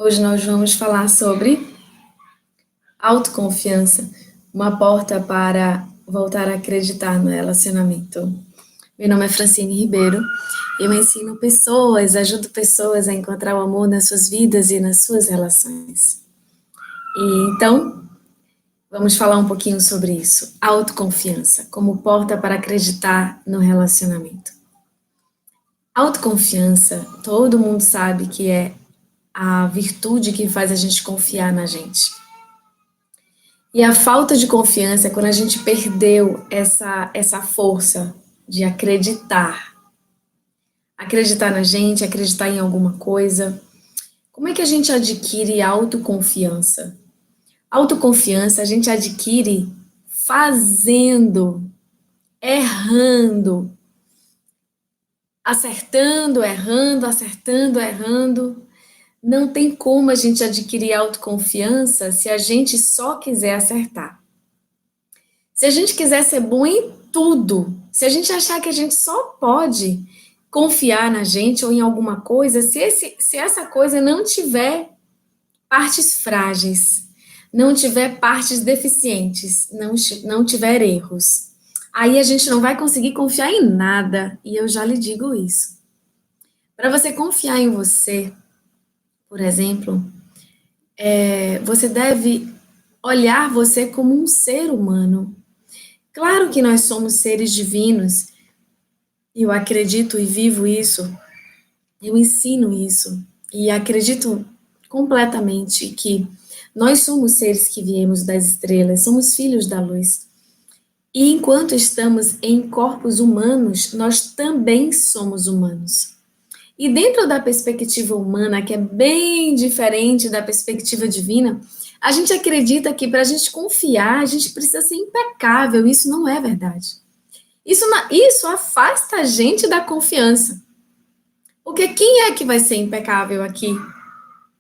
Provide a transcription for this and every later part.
Hoje nós vamos falar sobre autoconfiança, uma porta para voltar a acreditar no relacionamento. Meu nome é Francine Ribeiro, eu ensino pessoas, ajudo pessoas a encontrar o amor nas suas vidas e nas suas relações. Então, vamos falar um pouquinho sobre isso. Autoconfiança, como porta para acreditar no relacionamento. Autoconfiança, todo mundo sabe que é a virtude que faz a gente confiar na gente. E a falta de confiança é quando a gente perdeu essa força de acreditar. Acreditar na gente, acreditar em alguma coisa. Como é que a gente adquire autoconfiança? Autoconfiança a gente adquire fazendo, errando, acertando, errando, acertando, errando. Não tem como a gente adquirir autoconfiança se a gente só quiser acertar. Se a gente quiser ser bom em tudo, se a gente achar que a gente só pode confiar na gente ou em alguma coisa, se essa coisa não tiver partes frágeis, não tiver partes deficientes, não tiver erros, aí a gente não vai conseguir confiar em nada, e eu já lhe digo isso. Para você confiar em você, por exemplo, você deve olhar você como um ser humano. Claro que nós somos seres divinos, eu acredito e vivo isso, eu ensino isso, e acredito completamente que nós somos seres que viemos das estrelas, somos filhos da luz. E enquanto estamos em corpos humanos, nós também somos humanos. E dentro da perspectiva humana, que é bem diferente da perspectiva divina, a gente acredita que para a gente confiar, a gente precisa ser impecável. Isso não é verdade. Isso afasta a gente da confiança. Porque quem é que vai ser impecável aqui?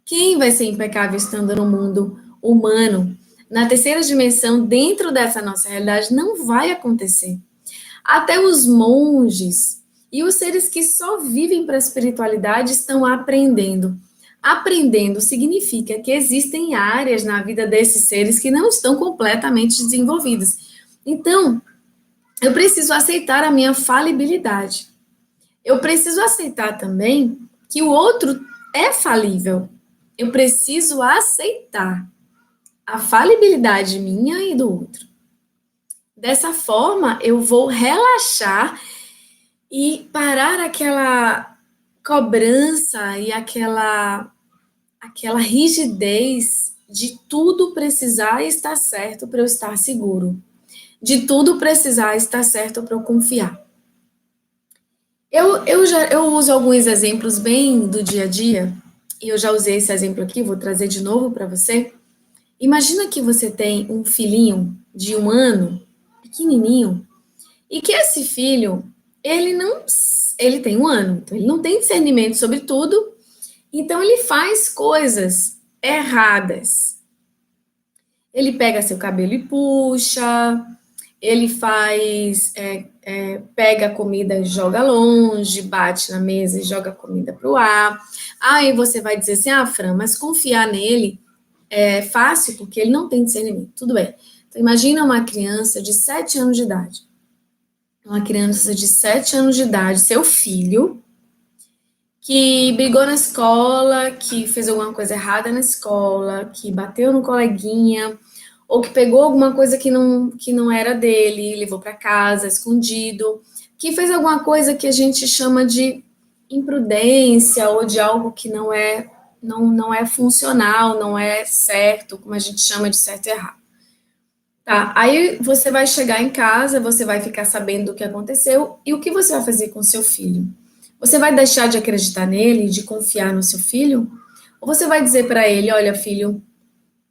Quem vai ser impecável estando no mundo humano? Na terceira dimensão, dentro dessa nossa realidade, não vai acontecer. Até os monges e os seres que só vivem para a espiritualidade estão aprendendo. Aprendendo significa que existem áreas na vida desses seres que não estão completamente desenvolvidas. Então, eu preciso aceitar a minha falibilidade. Eu preciso aceitar também que o outro é falível. Eu preciso aceitar a falibilidade minha e do outro. Dessa forma, eu vou relaxar e parar aquela cobrança e aquela rigidez de tudo precisar estar certo para eu estar seguro, de tudo precisar estar certo para eu confiar. Eu uso alguns exemplos bem do dia a dia, e eu já usei esse exemplo aqui, vou trazer de novo para você. Imagina que você tem um filhinho de 1 ano, pequenininho, e que esse filho, ele tem 1 ano, então ele não tem discernimento sobre tudo, então ele faz coisas erradas. Ele pega seu cabelo e puxa, ele pega a comida e joga longe, bate na mesa e joga a comida para o ar. Aí você vai dizer assim, Fran, mas confiar nele é fácil porque ele não tem discernimento. Tudo bem. Então, imagina uma criança de 7 anos de idade. Uma criança de 7 anos de idade, seu filho, que brigou na escola, que fez alguma coisa errada na escola, que bateu no coleguinha, ou que pegou alguma coisa que não era dele, levou para casa escondido, que fez alguma coisa que a gente chama de imprudência ou de algo que não é funcional, não é certo, como a gente chama de certo e errado. Tá, aí você vai chegar em casa, você vai ficar sabendo do que aconteceu, e o que você vai fazer com seu filho? Você vai deixar de acreditar nele, de confiar no seu filho? Ou você vai dizer para ele, olha, filho,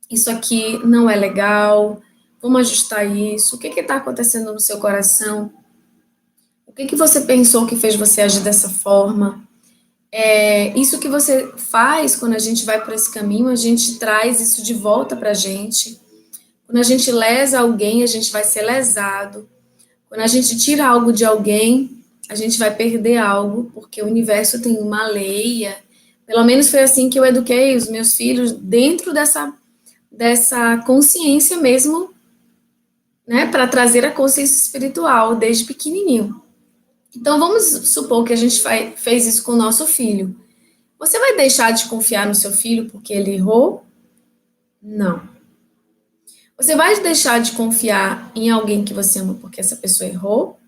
isso aqui não é legal, vamos ajustar isso, o que está acontecendo no seu coração? O que você pensou que fez você agir dessa forma? Isso que você faz quando a gente vai por esse caminho, a gente traz isso de volta para a gente. Quando a gente lesa alguém, a gente vai ser lesado. Quando a gente tira algo de alguém, a gente vai perder algo, porque o universo tem uma lei, Pelo menos foi assim que eu eduquei os meus filhos, dentro dessa consciência mesmo, né, para trazer a consciência espiritual desde pequenininho. Então, vamos supor que a gente fez isso com o nosso filho. Você vai deixar de confiar no seu filho porque ele errou? Não. Você vai deixar de confiar em alguém que você ama porque essa pessoa errou?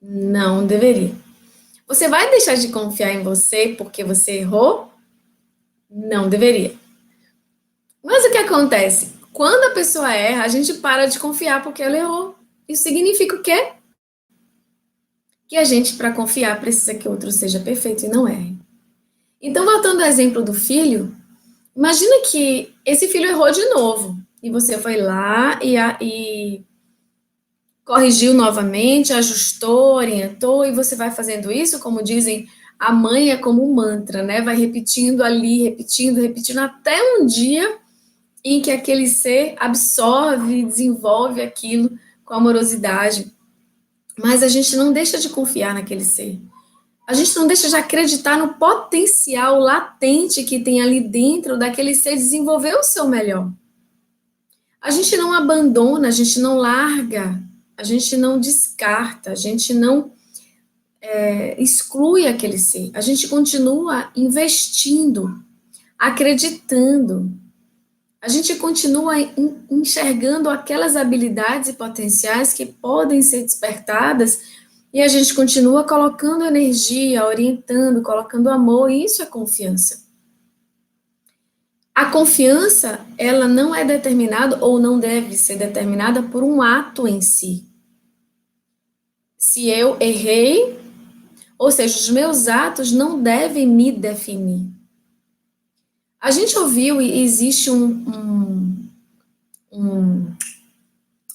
Não deveria. Você vai deixar de confiar em você porque você errou? Não deveria. Mas o que acontece? Quando a pessoa erra, a gente para de confiar porque ela errou. Isso significa o quê? Que a gente, para confiar, precisa que o outro seja perfeito e não erre. Então, voltando ao exemplo do filho, imagina que esse filho errou de novo e você foi lá e corrigiu novamente, ajustou, orientou, e você vai fazendo isso, como dizem, a mãe é como um mantra, né? Vai repetindo ali, repetindo, repetindo, até um dia em que aquele ser absorve, desenvolve aquilo com amorosidade. Mas a gente não deixa de confiar naquele ser. A gente não deixa de acreditar no potencial latente que tem ali dentro daquele ser desenvolver o seu melhor. A gente não abandona, a gente não larga, a gente não descarta, a gente não exclui aquele ser. A gente continua investindo, acreditando. A gente continua enxergando aquelas habilidades e potenciais que podem ser despertadas e a gente continua colocando energia, orientando, colocando amor, e isso é confiança. A confiança, ela não é determinada ou não deve ser determinada por um ato em si. Se eu errei, ou seja, os meus atos não devem me definir. A gente ouviu e existe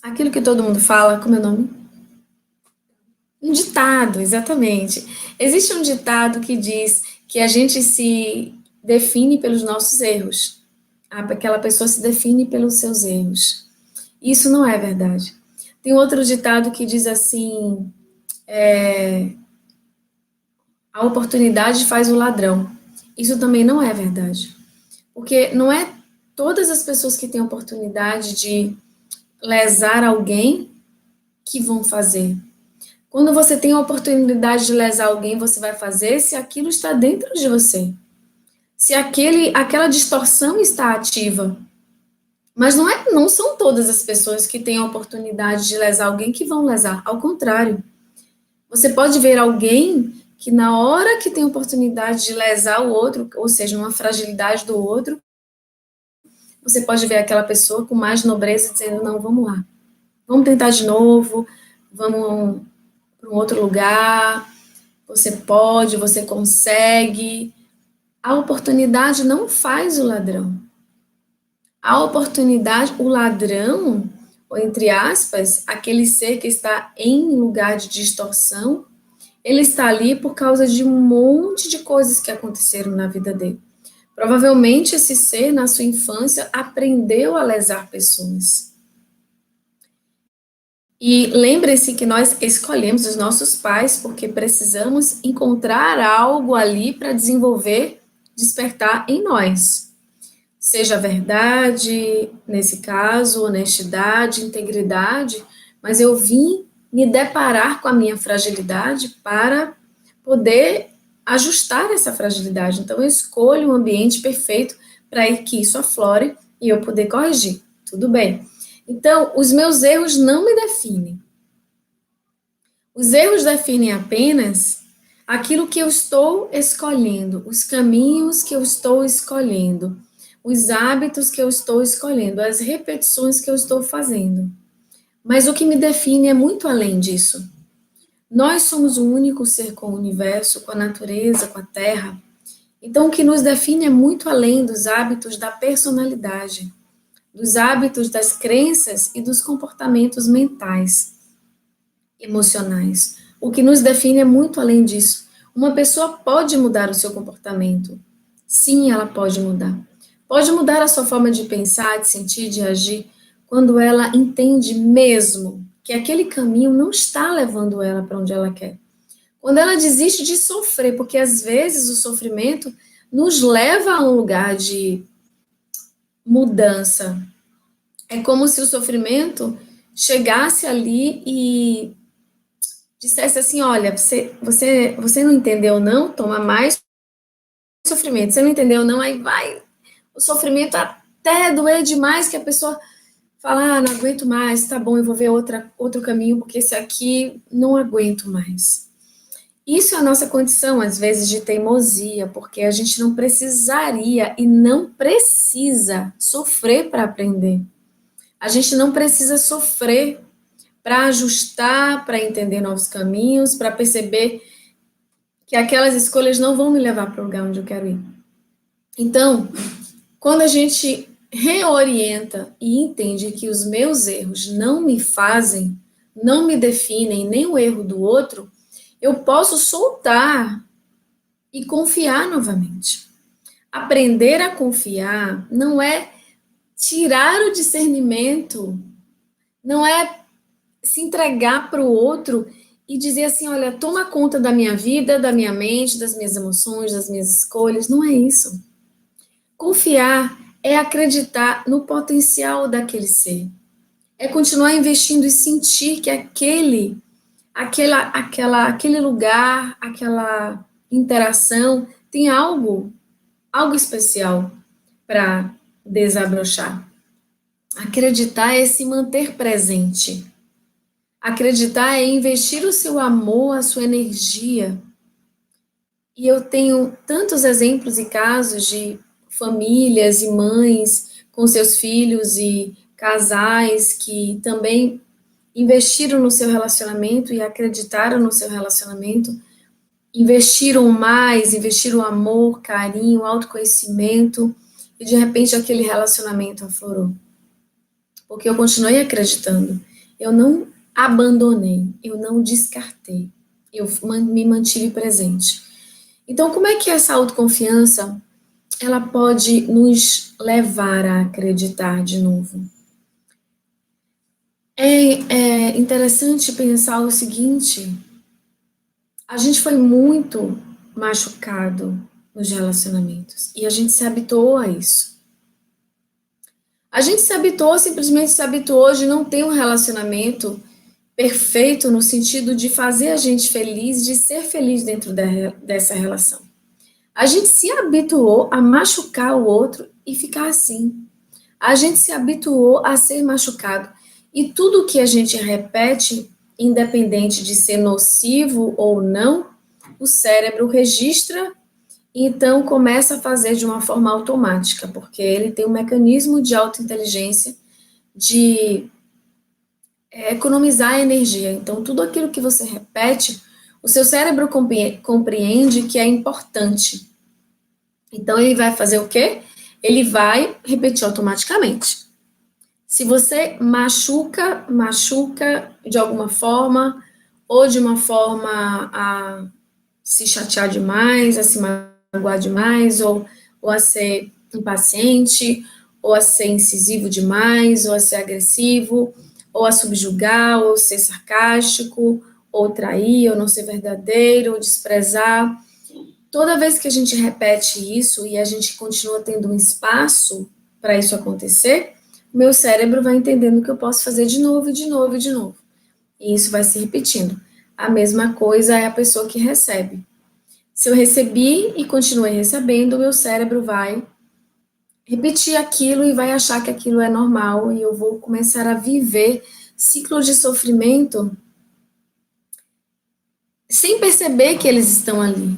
aquilo que todo mundo fala, como é o nome? Um ditado, exatamente. Existe um ditado que diz que a gente se define pelos nossos erros. Aquela pessoa se define pelos seus erros. Isso não é verdade. Tem outro ditado que diz assim: a oportunidade faz o ladrão. Isso também não é verdade. Porque não é todas as pessoas que têm oportunidade de lesar alguém que vão fazer. Quando você tem a oportunidade de lesar alguém, você vai fazer se aquilo está dentro de você. Se aquela distorção está ativa. Mas não são todas as pessoas que têm a oportunidade de lesar alguém que vão lesar. Ao contrário. Você pode ver alguém que na hora que tem a oportunidade de lesar o outro, ou seja, uma fragilidade do outro, você pode ver aquela pessoa com mais nobreza dizendo, não, vamos lá. Vamos tentar de novo, vamos para um outro lugar, você pode, você consegue. A oportunidade não faz o ladrão. A oportunidade, o ladrão, ou entre aspas, aquele ser que está em lugar de distorção, ele está ali por causa de um monte de coisas que aconteceram na vida dele. Provavelmente esse ser, na sua infância, aprendeu a lesar pessoas. E lembre-se que nós escolhemos os nossos pais porque precisamos encontrar algo ali para desenvolver, despertar em nós. Seja verdade, nesse caso, honestidade, integridade, mas eu vim me deparar com a minha fragilidade para poder ajustar essa fragilidade. Então, eu escolho um ambiente perfeito para que isso aflore e eu poder corrigir. Tudo bem. Então, os meus erros não me definem. Os erros definem apenas aquilo que eu estou escolhendo, os caminhos que eu estou escolhendo, os hábitos que eu estou escolhendo, as repetições que eu estou fazendo. Mas o que me define é muito além disso. Nós somos o único ser com o universo, com a natureza, com a terra. Então, o que nos define é muito além dos hábitos da personalidade, dos hábitos das crenças e dos comportamentos mentais, emocionais. O que nos define é muito além disso. Uma pessoa pode mudar o seu comportamento. Sim, ela pode mudar. Pode mudar a sua forma de pensar, de sentir, de agir, quando ela entende mesmo que aquele caminho não está levando ela para onde ela quer. Quando ela desiste de sofrer, porque às vezes o sofrimento nos leva a um lugar de mudança. É como se o sofrimento chegasse ali e dissesse assim: olha, você não entendeu, não? Toma mais sofrimento. Você não entendeu, não? Aí vai o sofrimento até doer demais que a pessoa fala: ah, não aguento mais, tá bom, eu vou ver outro caminho, porque esse aqui não aguento mais. Isso é a nossa condição, às vezes, de teimosia, porque a gente não precisaria e não precisa sofrer para aprender. A gente não precisa sofrer para ajustar, para entender novos caminhos, para perceber que aquelas escolhas não vão me levar para o lugar onde eu quero ir. Então, quando a gente reorienta e entende que os meus erros não me fazem, não me definem, nem o erro do outro, eu posso soltar e confiar novamente. Aprender a confiar não é tirar o discernimento, não é se entregar para o outro e dizer assim: olha, toma conta da minha vida, da minha mente, das minhas emoções, das minhas escolhas. Não é isso. Confiar é acreditar no potencial daquele ser. É continuar investindo e sentir que aquele lugar, aquela interação tem algo especial para desabrochar. Acreditar é se manter presente. Acreditar é investir o seu amor, a sua energia. E eu tenho tantos exemplos e casos de famílias e mães com seus filhos e casais que também investiram no seu relacionamento e acreditaram no seu relacionamento, investiram mais, investiram amor, carinho, autoconhecimento, e de repente aquele relacionamento aflorou. Porque eu continuei acreditando. Eu não abandonei, eu não descartei. Eu me mantive presente. Então, como é que essa autoconfiança ela pode nos levar a acreditar de novo? É interessante pensar o seguinte: a gente foi muito machucado nos relacionamentos e a gente se habituou a isso. A gente se habituou, simplesmente se habituou de não ter um relacionamento perfeito no sentido de fazer a gente feliz, de ser feliz dentro dessa relação. A gente se habituou a machucar o outro e ficar assim. A gente se habituou a ser machucado. E tudo que a gente repete, independente de ser nocivo ou não, o cérebro registra e então começa a fazer de uma forma automática, porque ele tem um mecanismo de autointeligência de economizar energia. Então, tudo aquilo que você repete, o seu cérebro compreende que é importante. Então, ele vai fazer o quê? Ele vai repetir automaticamente. Se você machuca de alguma forma, ou de uma forma a se chatear demais, a se magoar demais, ou a ser impaciente, ou a ser incisivo demais, ou a ser agressivo, ou a subjugar, ou ser sarcástico, ou trair, ou não ser verdadeiro, ou desprezar. Toda vez que a gente repete isso e a gente continua tendo um espaço para isso acontecer, meu cérebro vai entendendo que eu posso fazer de novo, de novo, de novo. E isso vai se repetindo. A mesma coisa é a pessoa que recebe. Se eu recebi e continuei recebendo, meu cérebro vai repetir aquilo e vai achar que aquilo é normal e eu vou começar a viver ciclos de sofrimento sem perceber que eles estão ali,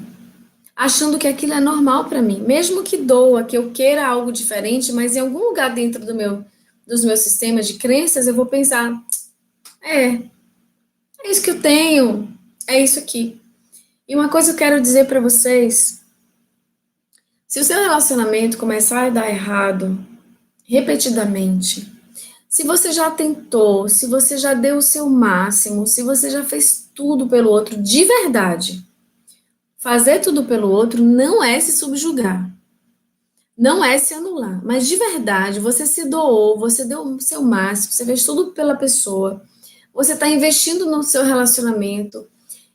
achando que aquilo é normal para mim, mesmo que doa, que eu queira algo diferente, mas em algum lugar dentro dos meus sistemas de crenças eu vou pensar, é isso que eu tenho, é isso aqui. E uma coisa eu quero dizer para vocês, se o seu relacionamento começar a dar errado repetidamente, se você já tentou, se você já deu o seu máximo, se você já fez tudo pelo outro de verdade, fazer tudo pelo outro não é se subjugar, não é se anular, mas de verdade, você se doou, você deu o seu máximo, você fez tudo pela pessoa, você está investindo no seu relacionamento,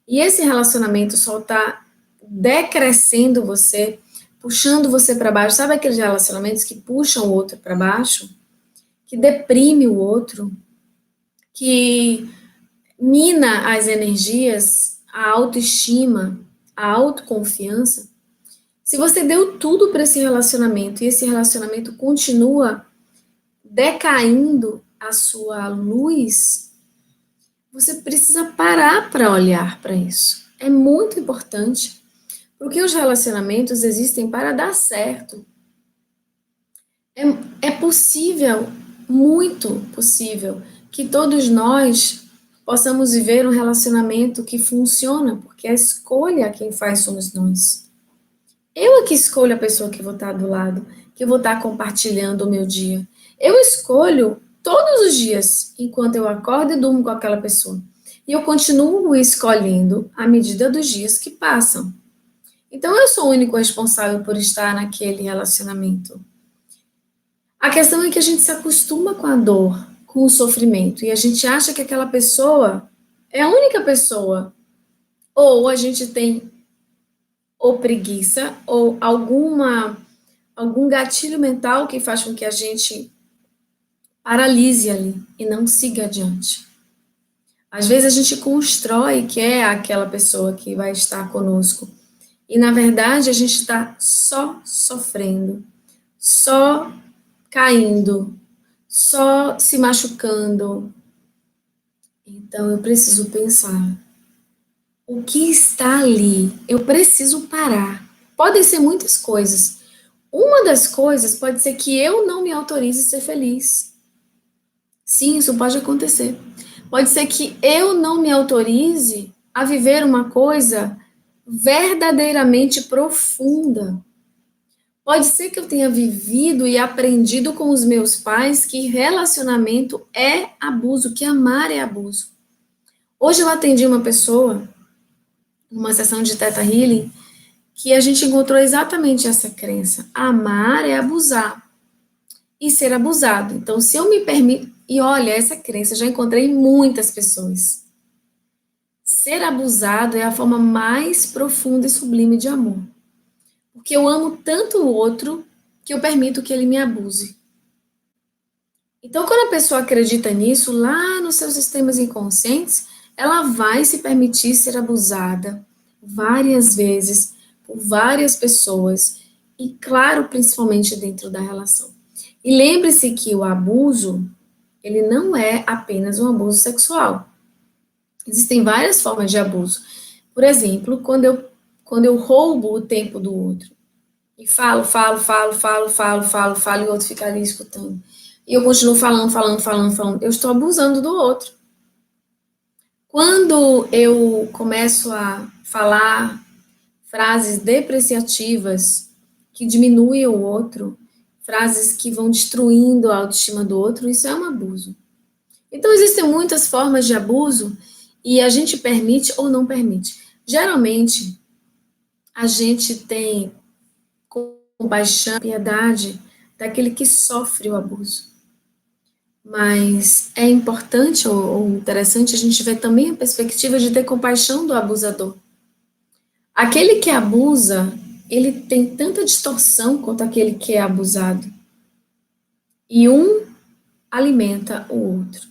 e esse relacionamento só está decrescendo você, puxando você para baixo. Sabe aqueles relacionamentos que puxam o outro para baixo? Que deprime o outro? Que mina as energias, a autoestima, a autoconfiança? Se você deu tudo para esse relacionamento e esse relacionamento continua decaindo a sua luz, você precisa parar para olhar para isso. É muito importante, porque os relacionamentos existem para dar certo. É possível, muito possível, que todos nós possamos viver um relacionamento que funciona, porque a escolha quem faz somos nós. Eu é que escolho a pessoa que vou estar do lado, que vou estar compartilhando o meu dia. Eu escolho todos os dias, enquanto eu acordo e durmo com aquela pessoa. E eu continuo escolhendo à medida dos dias que passam. Então eu sou o único responsável por estar naquele relacionamento. A questão é que a gente se acostuma com a dor, com o sofrimento, e a gente acha que aquela pessoa é a única pessoa. Ou a gente tem ou preguiça, ou algum gatilho mental que faz com que a gente paralise ali e não siga adiante. Às vezes a gente constrói que é aquela pessoa que vai estar conosco, e na verdade a gente está só sofrendo, só caindo, só se machucando. Então eu preciso pensar, o que está ali? Eu preciso parar. Podem ser muitas coisas. Uma das coisas pode ser que eu não me autorize a ser feliz. Sim, isso pode acontecer. Pode ser que eu não me autorize a viver uma coisa verdadeiramente profunda. Pode ser que eu tenha vivido e aprendido com os meus pais que relacionamento é abuso, que amar é abuso. Hoje eu atendi uma pessoa, numa sessão de Theta Healing, que a gente encontrou exatamente essa crença. Amar é abusar e ser abusado. Então, se eu me permito... E olha, essa crença eu já encontrei em muitas pessoas. Ser abusado é a forma mais profunda e sublime de amor. Porque eu amo tanto o outro que eu permito que ele me abuse. Então, quando a pessoa acredita nisso, lá nos seus sistemas inconscientes, ela vai se permitir ser abusada várias vezes por várias pessoas e, claro, principalmente dentro da relação. E lembre-se que o abuso, ele não é apenas um abuso sexual. Existem várias formas de abuso. Por exemplo, quando eu roubo o tempo do outro e falo, e o outro fica ali escutando. E eu continuo falando, eu estou abusando do outro. Quando eu começo a falar frases depreciativas que diminuem o outro, frases que vão destruindo a autoestima do outro, isso é um abuso. Então, existem muitas formas de abuso e a gente permite ou não permite. Geralmente, a gente tem compaixão, piedade daquele que sofre o abuso. Mas é importante ou interessante a gente ver também a perspectiva de ter compaixão do abusador. Aquele que abusa, ele tem tanta distorção quanto aquele que é abusado. E um alimenta o outro.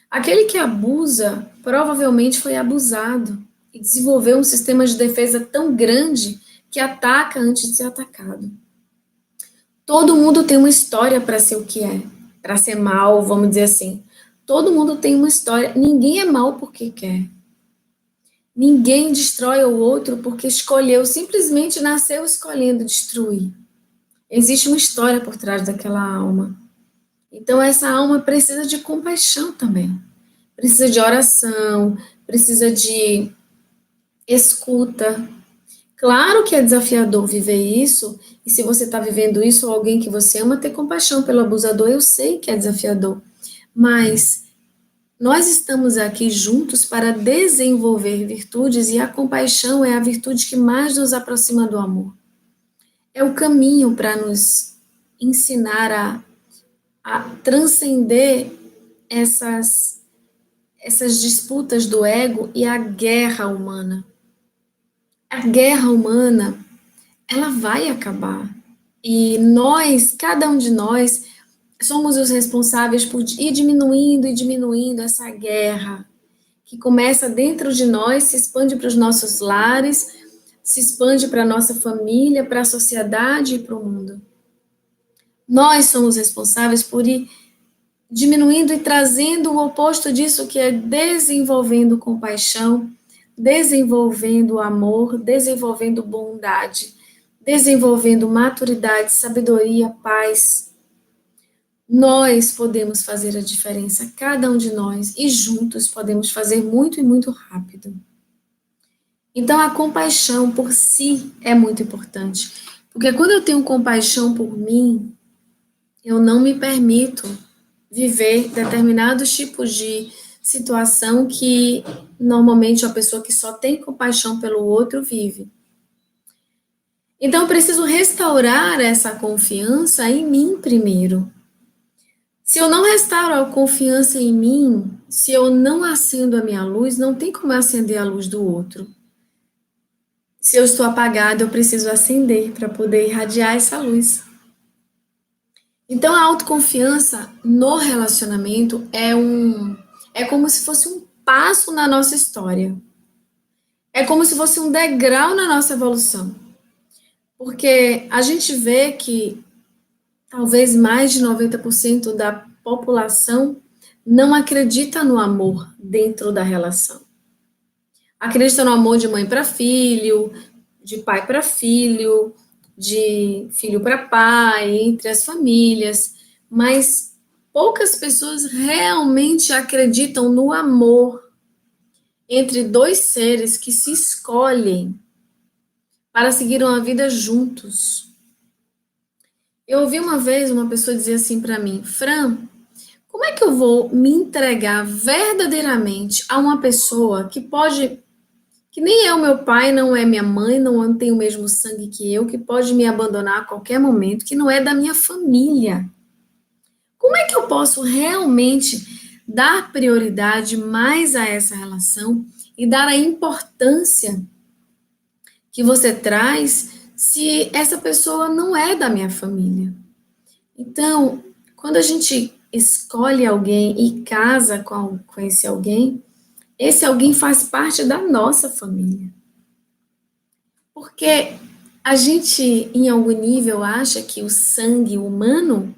Aquele que abusa provavelmente foi abusado e desenvolveu um sistema de defesa tão grande que ataca antes de ser atacado. Todo mundo tem uma história para ser o que é, para ser mal, vamos dizer assim. Todo mundo tem uma história. Ninguém é mal porque quer. Ninguém destrói o outro porque escolheu, simplesmente nasceu escolhendo destruir. Existe uma história por trás daquela alma. Então, essa alma precisa de compaixão também. Precisa de oração, precisa de escuta. Claro que é desafiador viver isso, e se você está vivendo isso, ou alguém que você ama, ter compaixão pelo abusador, eu sei que é desafiador. Mas nós estamos aqui juntos para desenvolver virtudes, e a compaixão é a virtude que mais nos aproxima do amor. É o caminho para nos ensinar a transcender essas disputas do ego e a guerra humana. A guerra humana, ela vai acabar. E nós, cada um de nós, somos os responsáveis por ir diminuindo e diminuindo essa guerra, que começa dentro de nós, se expande para os nossos lares, se expande para a nossa família, para a sociedade e para o mundo. Nós somos responsáveis por ir diminuindo e trazendo o oposto disso, que é desenvolvendo compaixão, desenvolvendo amor, desenvolvendo bondade, desenvolvendo maturidade, sabedoria, paz. Nós podemos fazer a diferença, cada um de nós, e juntos podemos fazer muito e muito rápido. Então, a compaixão por si é muito importante, porque quando eu tenho compaixão por mim, eu não me permito viver determinados tipos de situação que normalmente a pessoa que só tem compaixão pelo outro vive. Então, eu preciso restaurar essa confiança em mim primeiro. Se eu não restauro a confiança em mim, se eu não acendo a minha luz, não tem como eu acender a luz do outro. Se eu estou apagada, eu preciso acender para poder irradiar essa luz. Então, a autoconfiança no relacionamento é como se fosse um passo na nossa história. É como se fosse um degrau na nossa evolução. Porque a gente vê que talvez mais de 90% da população não acredita no amor dentro da relação. Acredita no amor de mãe para filho, de pai para filho, de filho para pai, entre as famílias, mas poucas pessoas realmente acreditam no amor entre dois seres que se escolhem para seguir uma vida juntos. Eu ouvi uma vez uma pessoa dizer assim para mim: Fran, como é que eu vou me entregar verdadeiramente a uma pessoa que nem é o meu pai, não é minha mãe, não tem o mesmo sangue que eu, que pode me abandonar a qualquer momento, que não é da minha família? Como é que eu posso realmente dar prioridade mais a essa relação e dar a importância que você traz se essa pessoa não é da minha família? Então, quando a gente escolhe alguém e casa com esse alguém faz parte da nossa família. Porque a gente, em algum nível, acha que o sangue humano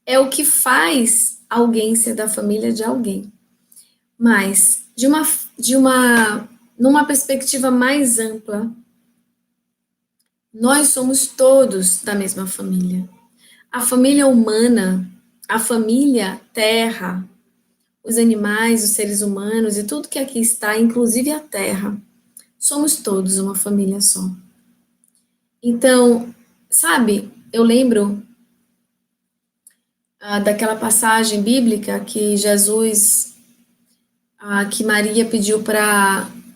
é o que faz alguém ser da família de alguém. Mas, numa perspectiva mais ampla, nós somos todos da mesma família. A família humana, a família terra, os animais, os seres humanos e tudo que aqui está, inclusive a terra, somos todos uma família só. Então, sabe, eu lembro daquela passagem bíblica que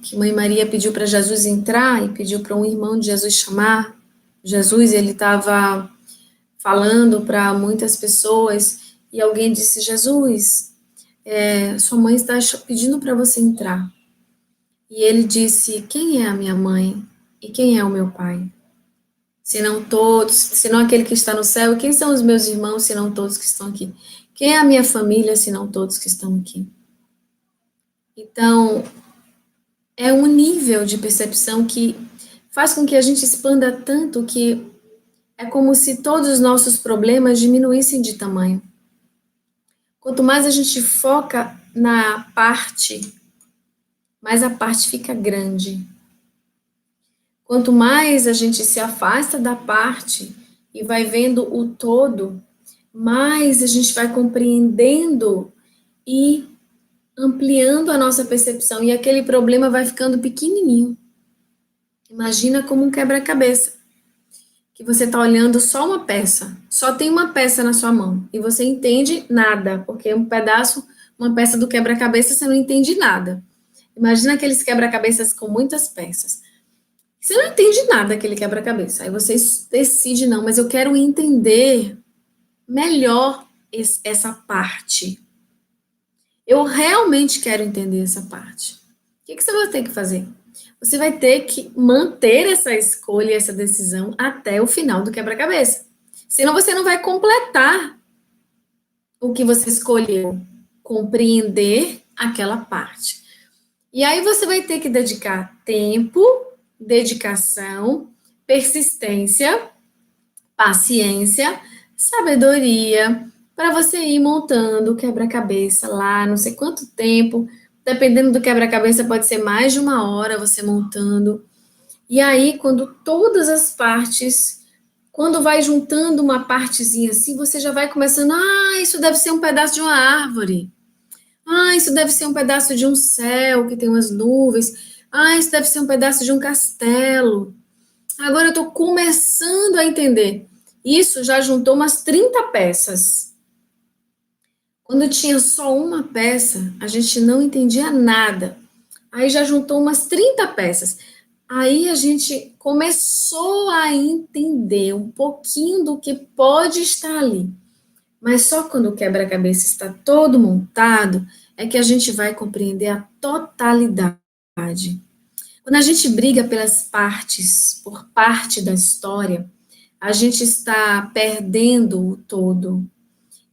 que mãe Maria pediu para Jesus entrar e pediu para um irmão de Jesus chamar Jesus, ele estava falando para muitas pessoas e alguém disse: Jesus, sua mãe está pedindo para você entrar. E ele disse: quem é a minha mãe e quem é o meu pai? Senão todos, senão aquele que está no céu, e quem são os meus irmãos, senão todos que estão aqui? Quem é a minha família, senão todos que estão aqui? Então, é um nível de percepção que faz com que a gente expanda tanto que é como se todos os nossos problemas diminuíssem de tamanho. Quanto mais a gente foca na parte, mais a parte fica grande. Quanto mais a gente se afasta da parte e vai vendo o todo, mais a gente vai compreendendo e ampliando a nossa percepção, e aquele problema vai ficando pequenininho. Imagina como um quebra-cabeça, que você está olhando só uma peça, só tem uma peça na sua mão, e você entende nada, porque uma peça do quebra-cabeça, você não entende nada. Imagina aqueles quebra-cabeças com muitas peças. Você não entende nada daquele quebra-cabeça. Aí você decide, não, mas eu quero entender melhor essa parte. Eu realmente quero entender essa parte. O que você vai ter que fazer? Você vai ter que manter essa escolha, essa decisão até o final do quebra-cabeça. Senão você não vai completar o que você escolheu, compreender aquela parte. E aí você vai ter que dedicar tempo, dedicação, persistência, paciência, sabedoria, para você ir montando o quebra-cabeça lá, não sei quanto tempo, dependendo do quebra-cabeça, pode ser mais de 1 hora você montando. E aí, quando todas as partes, quando vai juntando uma partezinha assim, você já vai começando, isso deve ser um pedaço de uma árvore. Isso deve ser um pedaço de um céu que tem umas nuvens. Isso deve ser um pedaço de um castelo. Agora eu estou começando a entender. Isso já juntou umas 30 peças. Quando tinha só uma peça, a gente não entendia nada. Aí já juntou umas 30 peças. Aí a gente começou a entender um pouquinho do que pode estar ali. Mas só quando o quebra-cabeça está todo montado é que a gente vai compreender a totalidade. Quando a gente briga pelas partes, por parte da história, a gente está perdendo o todo.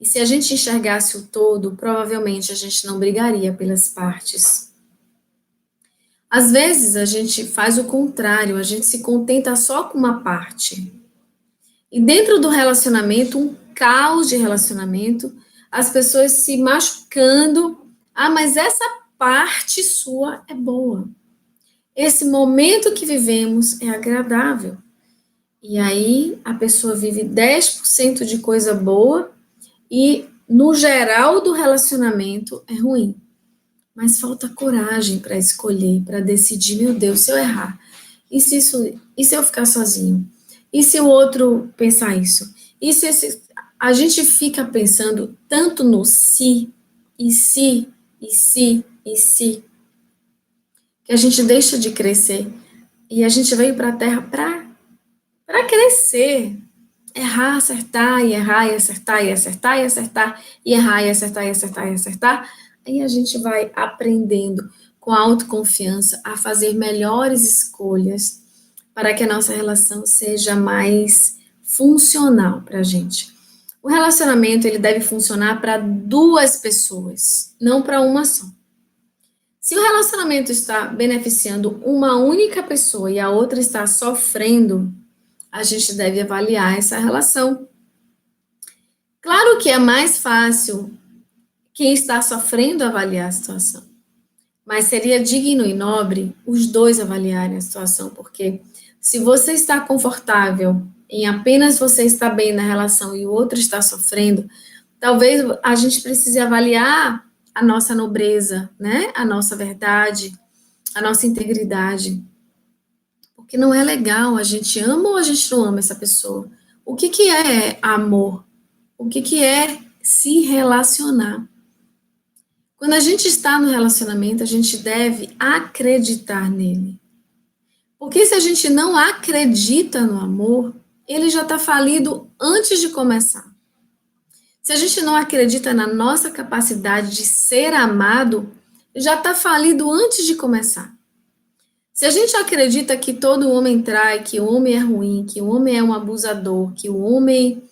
E se a gente enxergasse o todo, provavelmente a gente não brigaria pelas partes. Às vezes a gente faz o contrário, a gente se contenta só com uma parte. E dentro do relacionamento, um caos de relacionamento, as pessoas se machucando. Mas essa parte sua é boa. Esse momento que vivemos é agradável. E aí a pessoa vive 10% de coisa boa e no geral do relacionamento é ruim. Mas falta coragem para escolher, para decidir, meu Deus, se eu errar, e se eu ficar sozinho? E se o outro pensar isso? E se a gente fica pensando tanto no se, e se, e se, e se, que a gente deixa de crescer. E a gente veio para a Terra para crescer. Errar, acertar, e errar, e acertar, e acertar, e acertar, e errar, e acertar, e acertar, e acertar. Aí a gente vai aprendendo com autoconfiança a fazer melhores escolhas para que a nossa relação seja mais funcional para a gente. O relacionamento ele deve funcionar para 2 pessoas, não para uma só. Se o relacionamento está beneficiando uma única pessoa e a outra está sofrendo, a gente deve avaliar essa relação. Claro que é mais fácil quem está sofrendo avaliar a situação, mas seria digno e nobre os dois avaliarem a situação, porque se você está confortável em apenas você estar bem na relação e o outro está sofrendo, talvez a gente precise avaliar a nossa nobreza, né? A nossa verdade, a nossa integridade. Porque não é legal, a gente ama ou a gente não ama essa pessoa? O que é amor? O que é se relacionar? Quando a gente está no relacionamento, a gente deve acreditar nele. Porque se a gente não acredita no amor, ele já está falido antes de começar. Se a gente não acredita na nossa capacidade de ser amado, já está falido antes de começar. Se a gente acredita que todo homem trai, que o homem é ruim, que o homem é um abusador, que o homem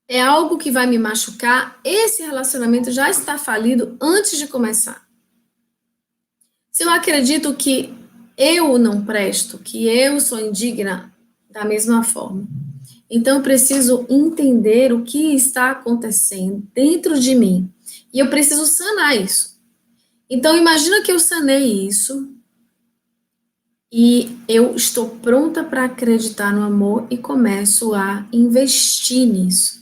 é algo que vai me machucar, esse relacionamento já está falido antes de começar. Se eu acredito que eu não presto, que eu sou indigna, da mesma forma. Então, eu preciso entender o que está acontecendo dentro de mim. E eu preciso sanar isso. Então, imagina que eu sanei isso e eu estou pronta para acreditar no amor e começo a investir nisso.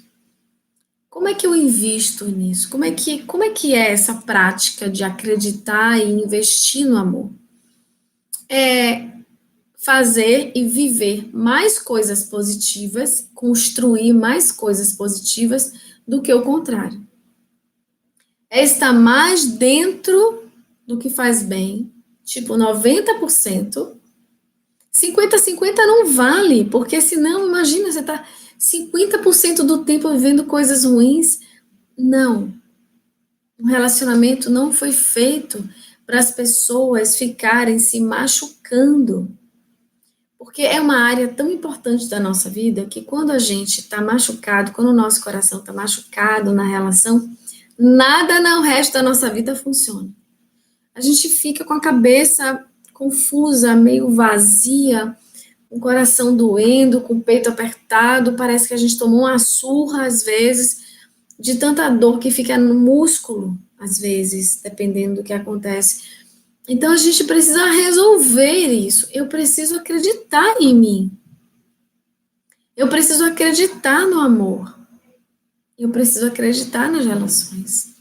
Como é que eu invisto nisso? Como é que é essa prática de acreditar e investir no amor? É fazer e viver mais coisas positivas, construir mais coisas positivas do que o contrário. É estar mais dentro do que faz bem, tipo 90%. 50-50 não vale, porque senão, imagina, você está 50% do tempo vivendo coisas ruins. Não. Um relacionamento não foi feito para as pessoas ficarem se machucando. Porque é uma área tão importante da nossa vida que quando a gente está machucado, quando o nosso coração está machucado na relação, nada no resto da nossa vida funciona. A gente fica com a cabeça confusa, meio vazia, com o coração doendo, com o peito apertado, parece que a gente tomou uma surra às vezes, de tanta dor que fica no músculo, às vezes, dependendo do que acontece. Então a gente precisa resolver isso. Eu preciso acreditar em mim. Eu preciso acreditar no amor. Eu preciso acreditar nas relações.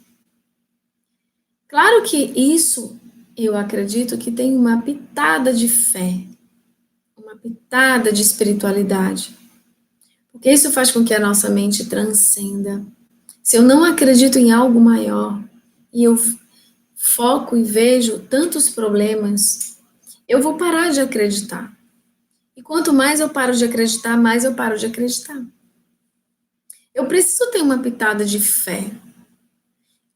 Claro que isso eu acredito que tem uma pitada de fé, uma pitada de espiritualidade. Porque isso faz com que a nossa mente transcenda. Se eu não acredito em algo maior e eu foco e vejo tantos problemas, eu vou parar de acreditar. E quanto mais eu paro de acreditar, mais eu paro de acreditar. Eu preciso ter uma pitada de fé.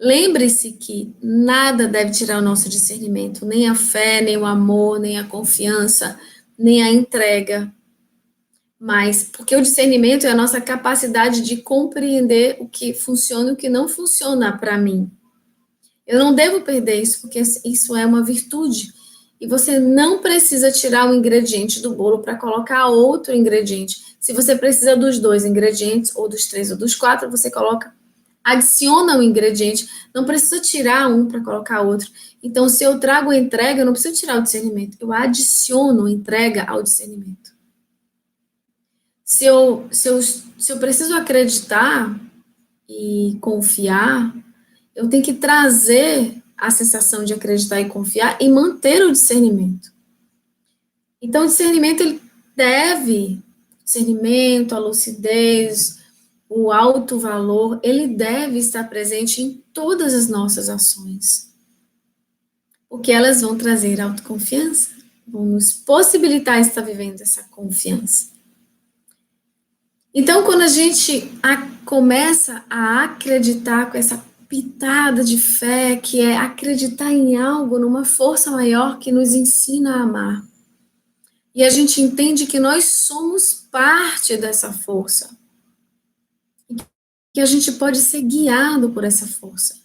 Lembre-se que nada deve tirar o nosso discernimento, nem a fé, nem o amor, nem a confiança, nem a entrega. Mas, porque o discernimento é a nossa capacidade de compreender o que funciona e o que não funciona para mim. Eu não devo perder isso, porque isso é uma virtude. E você não precisa tirar um ingrediente do bolo para colocar outro ingrediente. Se você precisa dos 2 ingredientes, ou dos 3, ou dos 4, você coloca, adiciona um ingrediente. Não precisa tirar um para colocar outro. Então, se eu trago a entrega, eu não preciso tirar o discernimento. Eu adiciono a entrega ao discernimento. Se eu preciso acreditar e confiar, eu tenho que trazer a sensação de acreditar e confiar e manter o discernimento. Então, o discernimento, ele deve, discernimento, a lucidez, o alto valor, ele deve estar presente em todas as nossas ações. Porque elas vão trazer autoconfiança, vão nos possibilitar estar vivendo essa confiança. Então, quando a gente começa a acreditar com essa pitada de fé, que é acreditar em algo, numa força maior que nos ensina a amar. E a gente entende que nós somos parte dessa força. Que a gente pode ser guiado por essa força.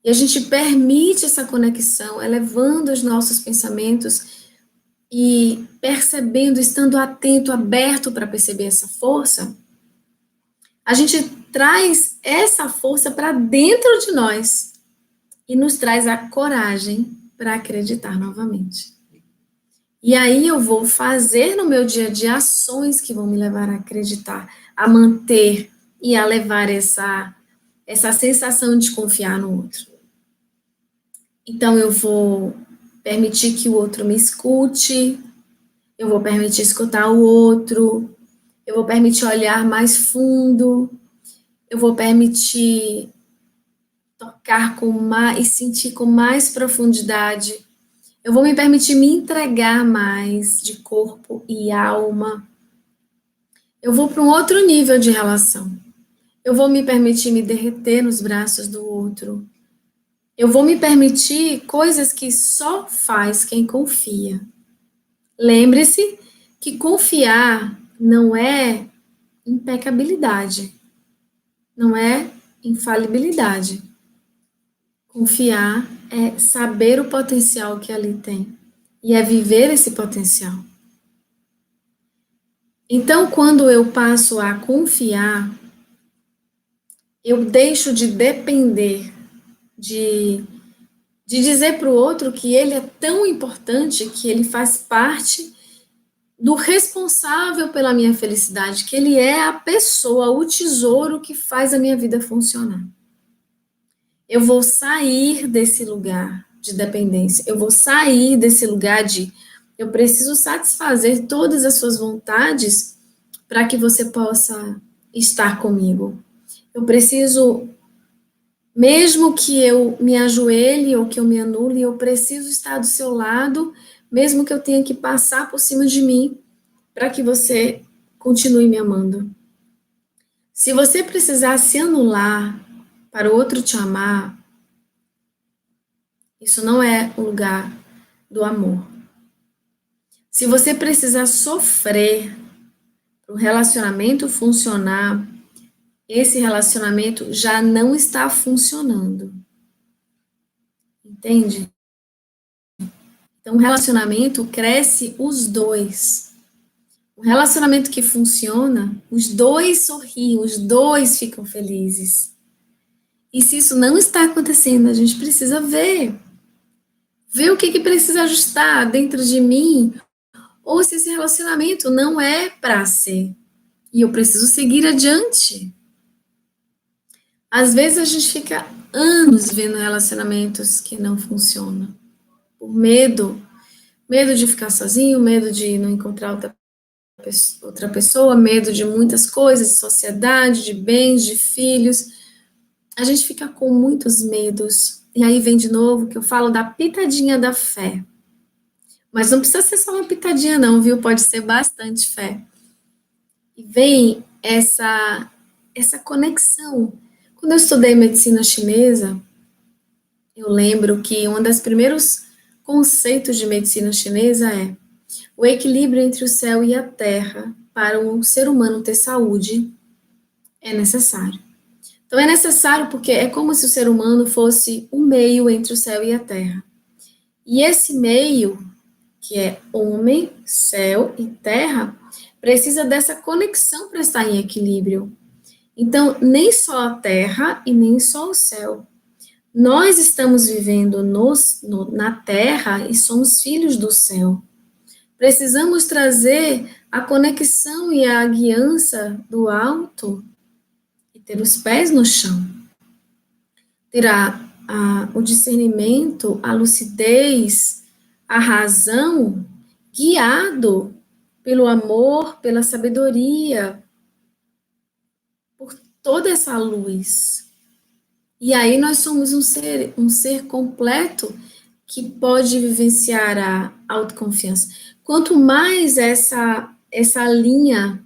E a gente permite essa conexão, elevando os nossos pensamentos e percebendo, estando atento, aberto para perceber essa força, a gente traz essa força para dentro de nós e nos traz a coragem para acreditar novamente. E aí eu vou fazer no meu dia a dia ações que vão me levar a acreditar, a manter e a levar essa sensação de confiar no outro. Então eu vou permitir que o outro me escute, eu vou permitir escutar o outro, eu vou permitir olhar mais fundo, eu vou permitir tocar com mais e sentir com mais profundidade. Eu vou me permitir me entregar mais de corpo e alma. Eu vou para um outro nível de relação. Eu vou me permitir me derreter nos braços do outro. Eu vou me permitir coisas que só faz quem confia. Lembre-se que confiar não é impecabilidade, não é infalibilidade. Confiar é saber o potencial que ali tem e é viver esse potencial. Então, quando eu passo a confiar, eu deixo de depender, de dizer para o outro que ele é tão importante, que ele faz parte do responsável pela minha felicidade, que ele é a pessoa, o tesouro que faz a minha vida funcionar. Eu vou sair desse lugar de dependência, eu vou sair desse lugar de eu preciso satisfazer todas as suas vontades para que você possa estar comigo. Eu preciso, mesmo que eu me ajoelhe ou que eu me anule, eu preciso estar do seu lado, mesmo que eu tenha que passar por cima de mim, para que você continue me amando. Se você precisar se anular para o outro te amar, Isso não é o lugar do amor. Se você precisar sofrer para o relacionamento funcionar, esse relacionamento já não está funcionando. Entende? Então, o relacionamento cresce os dois. Um relacionamento que funciona, os dois sorriem, os dois ficam felizes. E se isso não está acontecendo, a gente precisa ver. Ver o que precisa ajustar dentro de mim, ou se esse relacionamento não é para ser. E eu preciso seguir adiante. Às vezes a gente fica anos vendo relacionamentos que não funcionam. Por medo de ficar sozinho, medo de não encontrar outra pessoa, medo de muitas coisas, de sociedade, de bens, de filhos. A gente fica com muitos medos. E aí vem de novo que eu falo da pitadinha da fé. Mas não precisa ser só uma pitadinha não, viu? Pode ser bastante fé. E vem essa conexão. Quando eu estudei medicina chinesa, eu lembro que um dos primeiros conceitos de medicina chinesa é o equilíbrio entre o céu e a terra para o ser humano ter saúde é necessário. Então é necessário porque é como se o ser humano fosse um meio entre o céu e a terra. E esse meio, que é homem, céu e terra, precisa dessa conexão para estar em equilíbrio. Então, nem só a terra e nem só o céu. Nós estamos vivendo na terra e somos filhos do céu. Precisamos trazer a conexão e a guiança do alto e ter os pés no chão. Ter o discernimento, a lucidez, a razão, guiado pelo amor, pela sabedoria, por toda essa luz. E aí nós somos um ser completo que pode vivenciar a autoconfiança. Quanto mais essa linha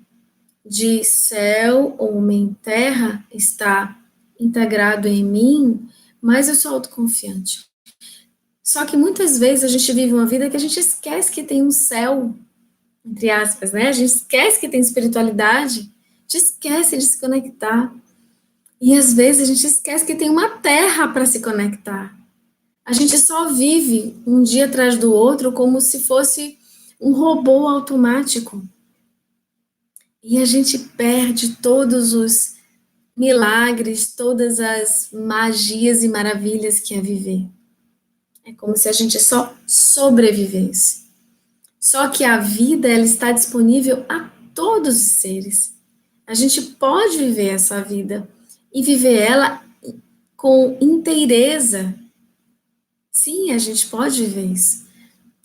de céu, homem, terra está integrado em mim, mais eu sou autoconfiante. Só que muitas vezes a gente vive uma vida que a gente esquece que tem um céu, entre aspas, né? A gente esquece que tem espiritualidade, a gente esquece de se conectar. E às vezes a gente esquece que tem uma terra para se conectar. A gente só vive um dia atrás do outro como se fosse um robô automático. E a gente perde todos os milagres, todas as magias e maravilhas que é viver. É como se a gente só sobrevivesse. Só que a vida, ela está disponível a todos os seres. A gente pode viver essa vida e viver ela com inteireza. Sim, a gente pode viver isso.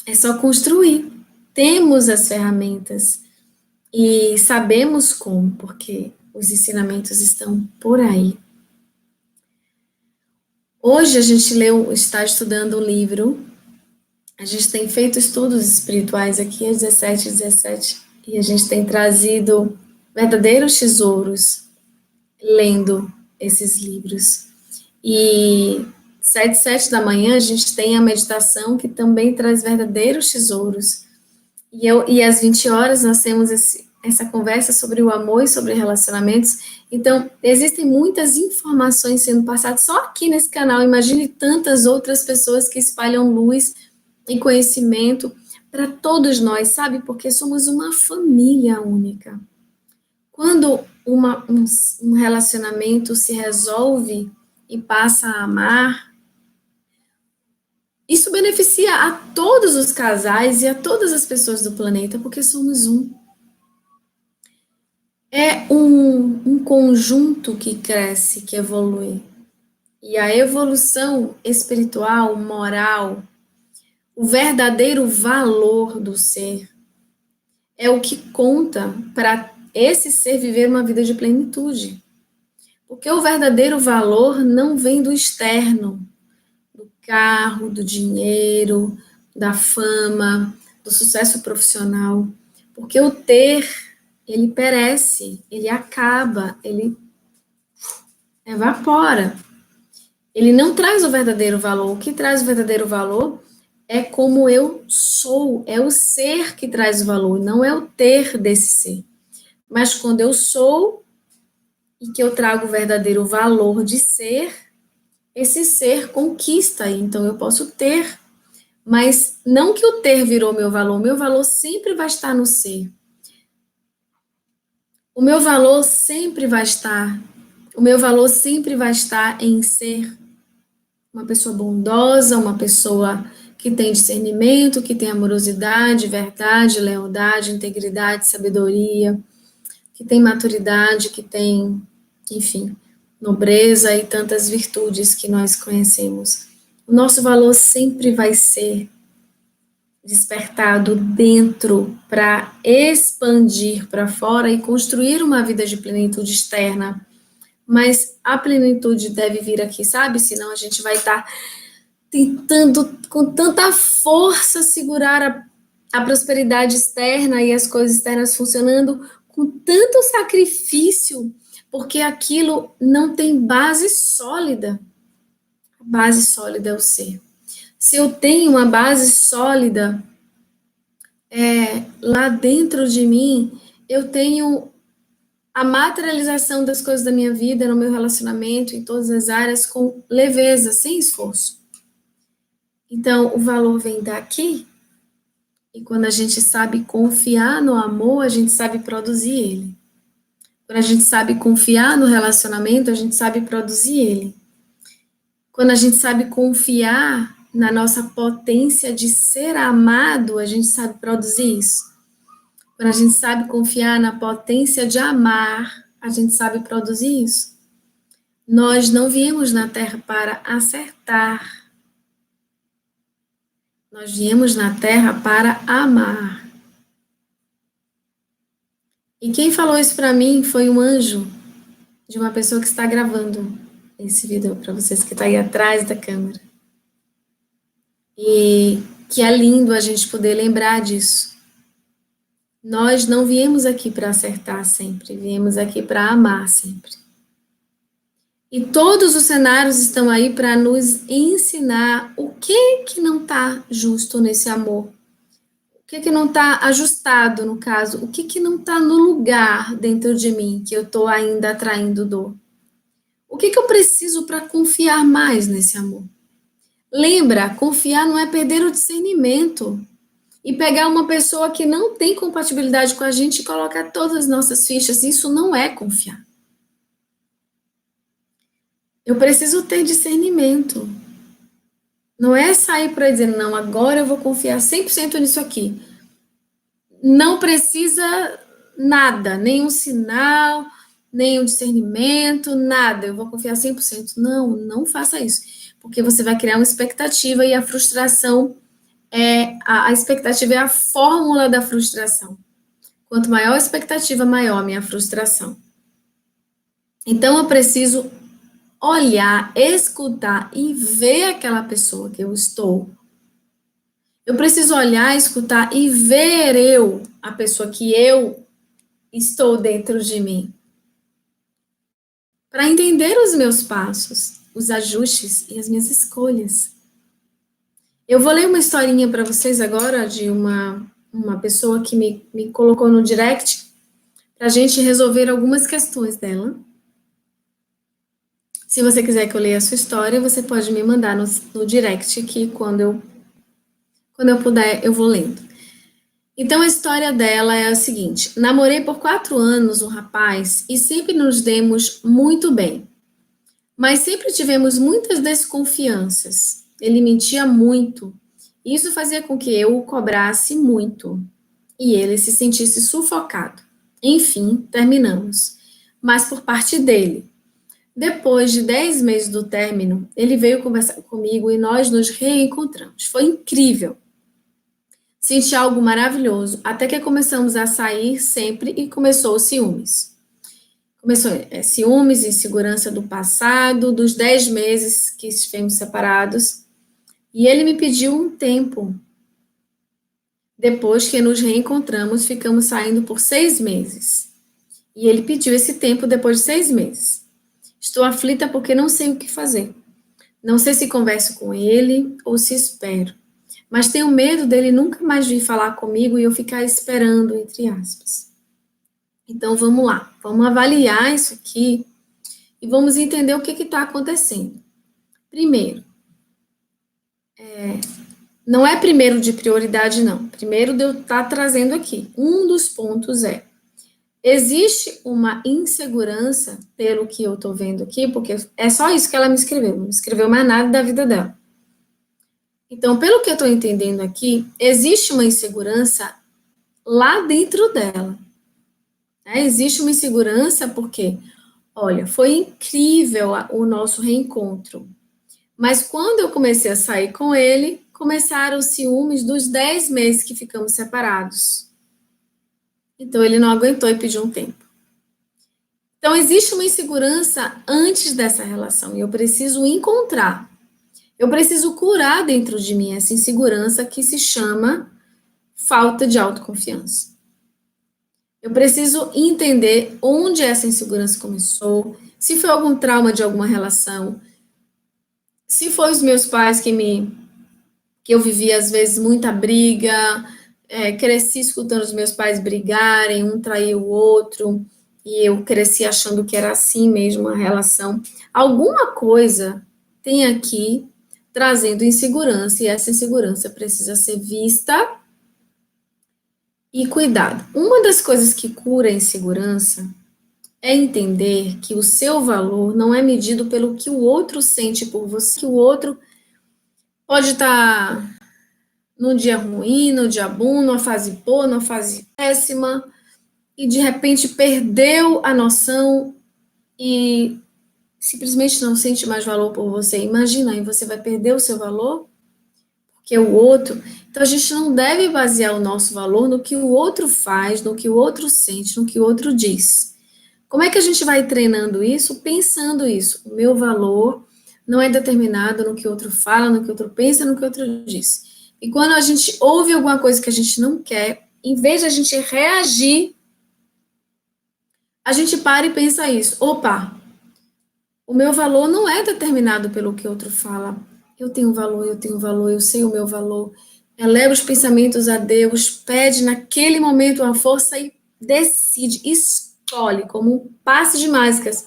É só construir. Temos as ferramentas e sabemos como, porque os ensinamentos estão por aí. Hoje a gente está estudando um livro, a gente tem feito estudos espirituais aqui às 17h17 e a gente tem trazido verdadeiros tesouros lendo esses livros. E 7h07 da manhã a gente tem a meditação que também traz verdadeiros tesouros. E às 20 horas nós temos essa conversa sobre o amor e sobre relacionamentos. Então, existem muitas informações sendo passadas só aqui nesse canal. Imagine tantas outras pessoas que espalham luz e conhecimento para todos nós, sabe? Porque somos uma família única. Quando um relacionamento se resolve e passa a amar, isso beneficia a todos os casais e a todas as pessoas do planeta, porque somos um. É um conjunto que cresce, que evolui. E a evolução espiritual, moral, o verdadeiro valor do ser, é o que conta para esse ser viver uma vida de plenitude. Porque o verdadeiro valor não vem do externo, do carro, do dinheiro, da fama, do sucesso profissional. Porque o ter, ele perece, ele acaba, ele evapora. Ele não traz o verdadeiro valor. O que traz o verdadeiro valor é como eu sou, é o ser que traz o valor, não é o ter desse ser. Mas quando eu sou e que eu trago o verdadeiro valor de ser, esse ser conquista, então eu posso ter, mas não que o ter virou meu valor sempre vai estar no ser. O meu valor sempre vai estar, o meu valor sempre vai estar em ser uma pessoa bondosa, uma pessoa que tem discernimento, que tem amorosidade, verdade, lealdade, integridade, sabedoria, que tem maturidade, que tem, enfim, nobreza e tantas virtudes que nós conhecemos. O nosso valor sempre vai ser despertado dentro para expandir para fora e construir uma vida de plenitude externa. Mas a plenitude deve vir aqui, sabe? Senão a gente vai estar tentando com tanta força segurar a prosperidade externa e as coisas externas funcionando com tanto sacrifício, porque aquilo não tem base sólida. A base sólida é o ser. Se eu tenho uma base sólida lá dentro de mim, eu tenho a materialização das coisas da minha vida, no meu relacionamento, em todas as áreas, com leveza, sem esforço. Então, o valor vem daqui, e quando a gente sabe confiar no amor, a gente sabe produzir ele. Quando a gente sabe confiar no relacionamento, a gente sabe produzir ele. Quando a gente sabe confiar na nossa potência de ser amado, a gente sabe produzir isso. Quando a gente sabe confiar na potência de amar, a gente sabe produzir isso. Nós não viemos na Terra para acertar. Nós viemos na Terra para amar. E quem falou isso para mim foi um anjo de uma pessoa que está gravando esse vídeo para vocês, que está aí atrás da câmera. E que é lindo a gente poder lembrar disso. Nós não viemos aqui para acertar sempre, viemos aqui para amar sempre. E todos os cenários estão aí para nos ensinar o que não está justo nesse amor. O que não está ajustado, no caso. O que não está no lugar dentro de mim, que eu estou ainda atraindo dor. O que eu preciso para confiar mais nesse amor? Lembra, confiar não é perder o discernimento. E pegar uma pessoa que não tem compatibilidade com a gente e colocar todas as nossas fichas. Isso não é confiar. Eu preciso ter discernimento. Não é sair para dizer, não, agora eu vou confiar 100% nisso aqui. Não precisa nada, nenhum sinal, nenhum discernimento, nada. Eu vou confiar 100%. Não, não faça isso. Porque você vai criar uma expectativa e a frustração a expectativa é a fórmula da frustração. Quanto maior a expectativa, maior a minha frustração. Então eu preciso olhar, escutar e ver aquela pessoa que eu estou. Eu preciso olhar, escutar e ver a pessoa que eu estou dentro de mim. Para entender os meus passos, os ajustes e as minhas escolhas. Eu vou ler uma historinha para vocês agora de uma pessoa que me colocou no direct para a gente resolver algumas questões dela. Se você quiser que eu leia a sua história, você pode me mandar no direct que quando eu puder, eu vou lendo. Então, a história dela é a seguinte. Namorei por 4 anos um rapaz e sempre nos demos muito bem. Mas sempre tivemos muitas desconfianças. Ele mentia muito. Isso fazia com que eu o cobrasse muito. E ele se sentisse sufocado. Enfim, terminamos. Mas por parte dele. Depois de 10 meses do término, ele veio conversar comigo e nós nos reencontramos. Foi incrível. Senti algo maravilhoso, até que começamos a sair sempre e começou os ciúmes. Começou ciúmes, insegurança do passado, dos 10 meses que estivemos separados. E ele me pediu um tempo. Depois que nos reencontramos, ficamos saindo por 6 meses. E ele pediu esse tempo depois de 6 meses. Estou aflita porque não sei o que fazer. Não sei se converso com ele ou se espero, mas tenho medo dele nunca mais vir falar comigo e eu ficar esperando, entre aspas. Então vamos lá, vamos avaliar isso aqui e vamos entender o que está acontecendo. Primeiro, não é primeiro de prioridade, não. Primeiro de eu estar trazendo aqui. Um dos pontos é, existe uma insegurança, pelo que eu estou vendo aqui, porque é só isso que ela me escreveu, não escreveu mais nada da vida dela. Então, pelo que eu estou entendendo aqui, existe uma insegurança lá dentro dela. Né? Existe uma insegurança porque, olha, foi incrível o nosso reencontro. Mas quando eu comecei a sair com ele, começaram os ciúmes dos 10 meses que ficamos separados. Então, ele não aguentou e pediu um tempo. Então, existe uma insegurança antes dessa relação e eu preciso encontrar. Eu preciso curar dentro de mim essa insegurança que se chama falta de autoconfiança. Eu preciso entender onde essa insegurança começou, se foi algum trauma de alguma relação, se foi os meus pais que eu vivi às vezes muita briga, cresci escutando os meus pais brigarem, um trair o outro, e eu cresci achando que era assim mesmo a relação. Alguma coisa tem aqui trazendo insegurança, e essa insegurança precisa ser vista e cuidado. Uma das coisas que cura a insegurança é entender que o seu valor não é medido pelo que o outro sente por você, que o outro pode estar num dia ruim, num dia bom, numa fase boa, numa fase péssima, e de repente perdeu a noção e simplesmente não sente mais valor por você. Imagina, aí você vai perder o seu valor porque o outro. Então a gente não deve basear o nosso valor no que o outro faz, no que o outro sente, no que o outro diz. Como é que a gente vai treinando isso? Pensando isso. O meu valor não é determinado no que o outro fala, no que o outro pensa, no que o outro diz. E quando a gente ouve alguma coisa que a gente não quer, em vez de a gente reagir, a gente para e pensa isso. Opa, o meu valor não é determinado pelo que o outro fala. Eu tenho valor, eu tenho valor, eu sei o meu valor. Eleva os pensamentos a Deus, pede naquele momento a força e decide, escolhe como um passe de mágicas,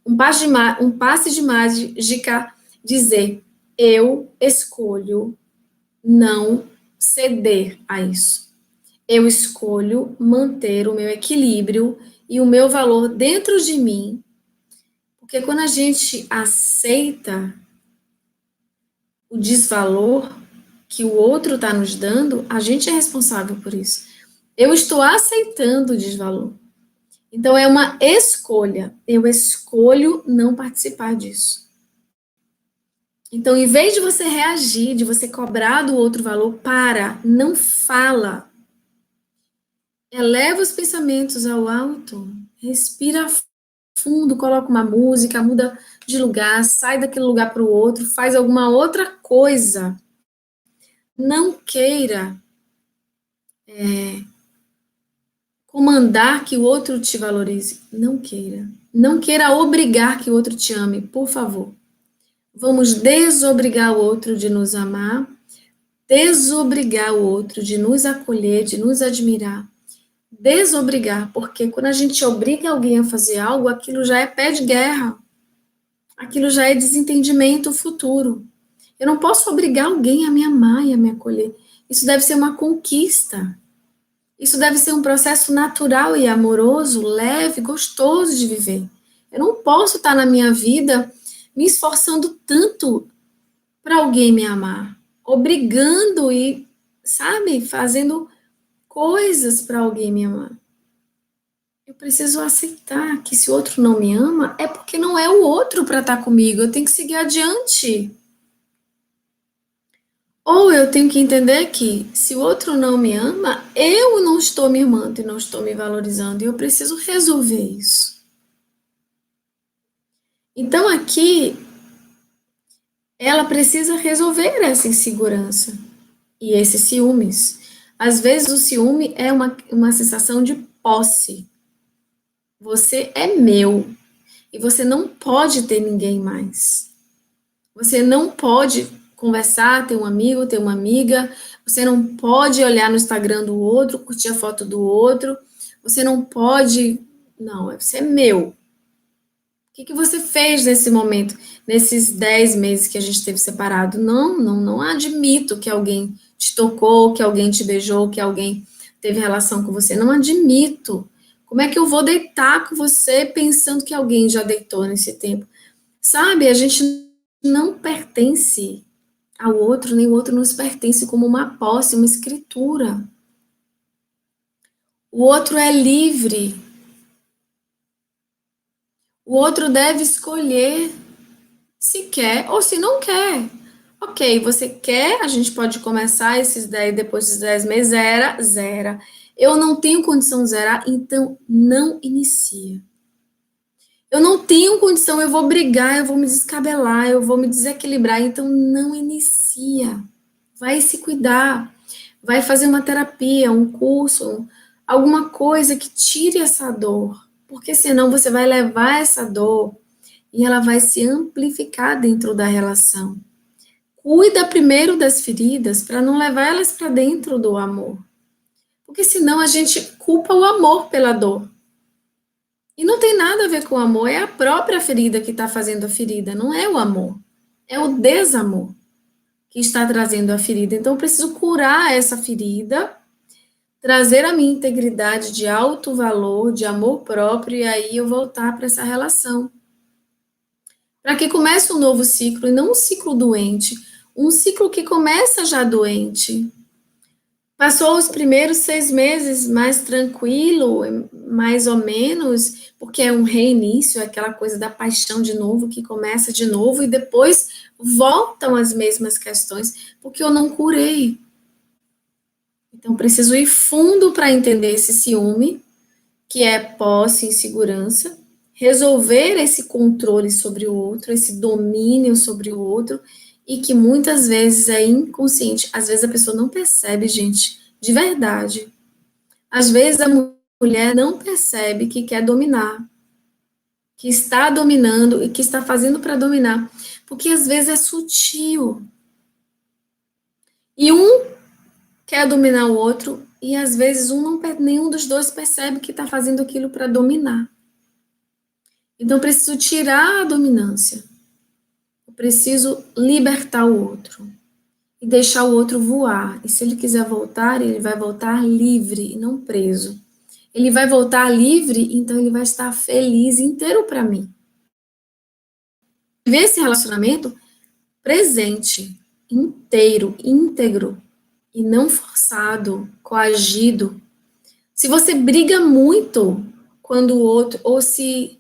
um passe de mágica, dizer: eu escolho não ceder a isso. Eu escolho manter o meu equilíbrio e o meu valor dentro de mim, porque quando a gente aceita o desvalor que o outro está nos dando, a gente é responsável por isso. Eu estou aceitando o desvalor. Então, é uma escolha. Eu escolho não participar disso. Então, em vez de você reagir, de você cobrar do outro valor, não fala. Eleva os pensamentos ao alto, respira fundo, coloca uma música, muda de lugar, sai daquele lugar para o outro, faz alguma outra coisa. Não queira comandar que o outro te valorize. Não queira. Não queira obrigar que o outro te ame, por favor. Vamos desobrigar o outro de nos amar, desobrigar o outro de nos acolher, de nos admirar. Desobrigar, porque quando a gente obriga alguém a fazer algo, aquilo já é pé de guerra. Aquilo já é desentendimento futuro. Eu não posso obrigar alguém a me amar e a me acolher. Isso deve ser uma conquista. Isso deve ser um processo natural e amoroso, leve, gostoso de viver. Eu não posso estar na minha vida me esforçando tanto para alguém me amar, obrigando e, sabe, fazendo coisas para alguém me amar. Eu preciso aceitar que se o outro não me ama, é porque não é o outro para estar comigo. Eu tenho que seguir adiante. Ou eu tenho que entender que, se o outro não me ama, eu não estou me amando e não estou me valorizando. E eu preciso resolver isso. Então, aqui, ela precisa resolver essa insegurança e esses ciúmes. Às vezes, o ciúme é uma sensação de posse. Você é meu e você não pode ter ninguém mais. Você não pode conversar, ter um amigo, ter uma amiga, você não pode olhar no Instagram do outro, curtir a foto do outro, você não pode. Não, você é meu. O que você fez nesse momento, nesses 10 meses que a gente esteve separado? Não admito que alguém te tocou, que alguém te beijou, que alguém teve relação com você. Não admito. Como é que eu vou deitar com você pensando que alguém já deitou nesse tempo? Sabe, a gente não pertence ao outro, nem o outro nos pertence como uma posse, uma escritura. O outro é livre. O outro deve escolher se quer ou se não quer. Ok, você quer, a gente pode começar esses 10, depois dos 10 meses, zera. Eu não tenho condição de zerar, então não inicia. Eu não tenho condição, eu vou brigar, eu vou me descabelar, eu vou me desequilibrar, então não inicia. Vai se cuidar, vai fazer uma terapia, um curso, alguma coisa que tire essa dor, porque senão você vai levar essa dor e ela vai se amplificar dentro da relação. Cuida primeiro das feridas para não levar elas para dentro do amor. Porque senão a gente culpa o amor pela dor. E não tem nada a ver com o amor, é a própria ferida que está fazendo a ferida, não é o amor. É o desamor que está trazendo a ferida. Então eu preciso curar essa ferida, trazer a minha integridade de alto valor, de amor próprio, e aí eu voltar para essa relação. Para que comece um novo ciclo, e não um ciclo doente, um ciclo que começa já doente. Passou os primeiros 6 meses mais tranquilo, mais ou menos, porque é um reinício, é aquela coisa da paixão de novo, que começa de novo, e depois voltam as mesmas questões, porque eu não curei. Então, preciso ir fundo para entender esse ciúme, que é posse, insegurança, resolver esse controle sobre o outro, esse domínio sobre o outro, e que muitas vezes é inconsciente. Às vezes a pessoa não percebe, gente, de verdade. Às vezes a mulher não percebe que quer dominar, que está dominando e que está fazendo para dominar, porque às vezes é sutil. E um quer dominar o outro, e às vezes nenhum dos dois percebe que está fazendo aquilo para dominar. Então, eu preciso tirar a dominância. Eu preciso libertar o outro. E deixar o outro voar. E se ele quiser voltar, ele vai voltar livre e não preso. Ele vai voltar livre, então ele vai estar feliz inteiro para mim. Ver esse relacionamento presente, inteiro, íntegro. E não forçado, coagido. Se você briga muito quando o outro, ou se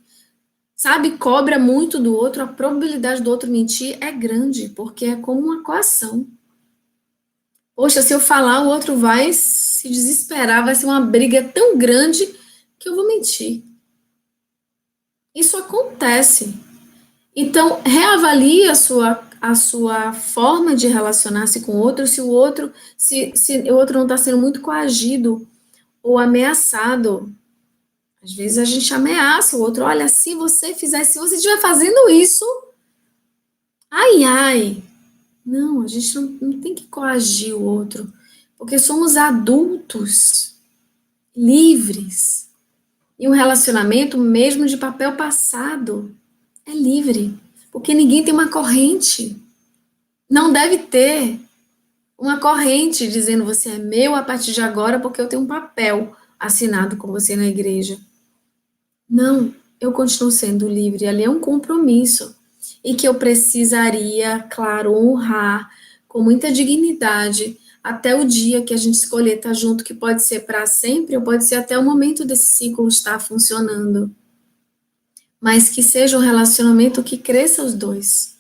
sabe, cobra muito do outro, a probabilidade do outro mentir é grande, porque é como uma coação. Poxa, se eu falar, o outro vai se desesperar, vai ser uma briga tão grande que eu vou mentir. Isso acontece. Então, reavalie a sua forma de relacionar-se com o outro, se o outro não está sendo muito coagido ou ameaçado. Às vezes a gente ameaça o outro, olha, se você fizer, se você estiver fazendo isso, ai, ai. Não, a gente não tem que coagir o outro, porque somos adultos, livres. E um relacionamento, mesmo de papel passado, é livre, porque ninguém tem uma corrente. Não deve ter uma corrente dizendo você é meu a partir de agora, porque eu tenho um papel assinado com você na igreja. Não, eu continuo sendo livre, ali é um compromisso. E que eu precisaria, claro, honrar com muita dignidade até o dia que a gente escolher estar junto, que pode ser para sempre, ou pode ser até o momento desse ciclo estar funcionando. Mas que seja um relacionamento que cresça os dois.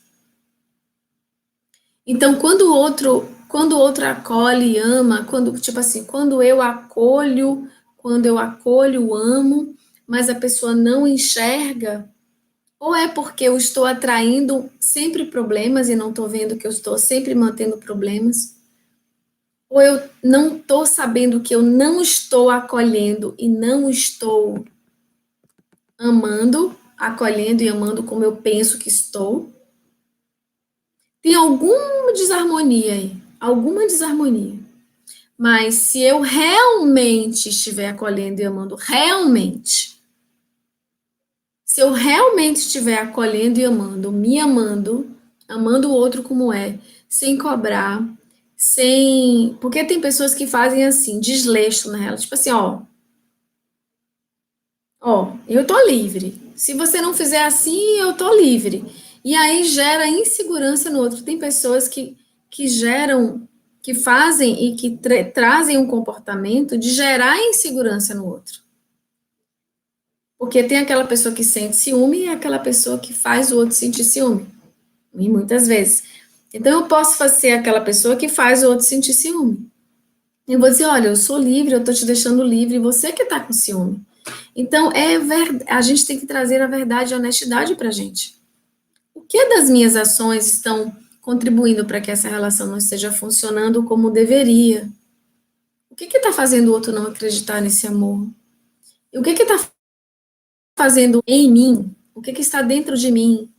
Então, quando o outro acolhe e ama, quando, tipo assim, quando eu acolho, amo, mas a pessoa não enxerga, ou é porque eu estou atraindo sempre problemas e não estou vendo que eu estou sempre mantendo problemas, ou eu não estou sabendo que eu não estou acolhendo e não estou amando, acolhendo e amando como eu penso que estou. Tem alguma desarmonia aí, alguma desarmonia. Mas se eu realmente estiver acolhendo e amando, realmente, se eu realmente estiver acolhendo e amando, me amando, amando o outro como é, sem cobrar, sem. Porque tem pessoas que fazem assim, desleixo na real, tipo assim, ó, eu tô livre. Se você não fizer assim, eu tô livre. E aí gera insegurança no outro. Tem pessoas que geram, que fazem e que trazem um comportamento de gerar insegurança no outro. Porque tem aquela pessoa que sente ciúme e aquela pessoa que faz o outro sentir ciúme. E muitas vezes. Então eu posso fazer aquela pessoa que faz o outro sentir ciúme. Eu vou dizer, olha, eu sou livre, eu tô te deixando livre, você que tá com ciúme. Então, a gente tem que trazer a verdade e a honestidade para a gente. O que das minhas ações estão contribuindo para que essa relação não esteja funcionando como deveria? O que está fazendo o outro não acreditar nesse amor? E o que está fazendo em mim? O que está dentro de mim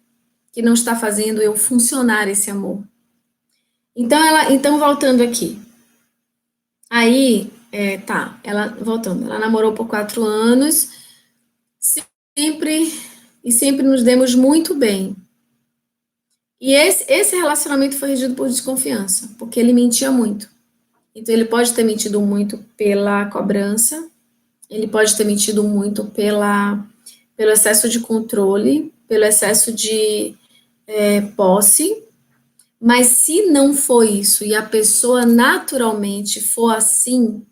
que não está fazendo eu funcionar esse amor? Então voltando aqui. Aí, voltando, ela namorou por 4 anos, sempre nos demos muito bem. E esse relacionamento foi regido por desconfiança, porque ele mentia muito. Então, ele pode ter mentido muito pela cobrança, ele pode ter mentido muito pelo excesso de controle, pelo excesso de posse, mas se não for isso e a pessoa naturalmente for assim,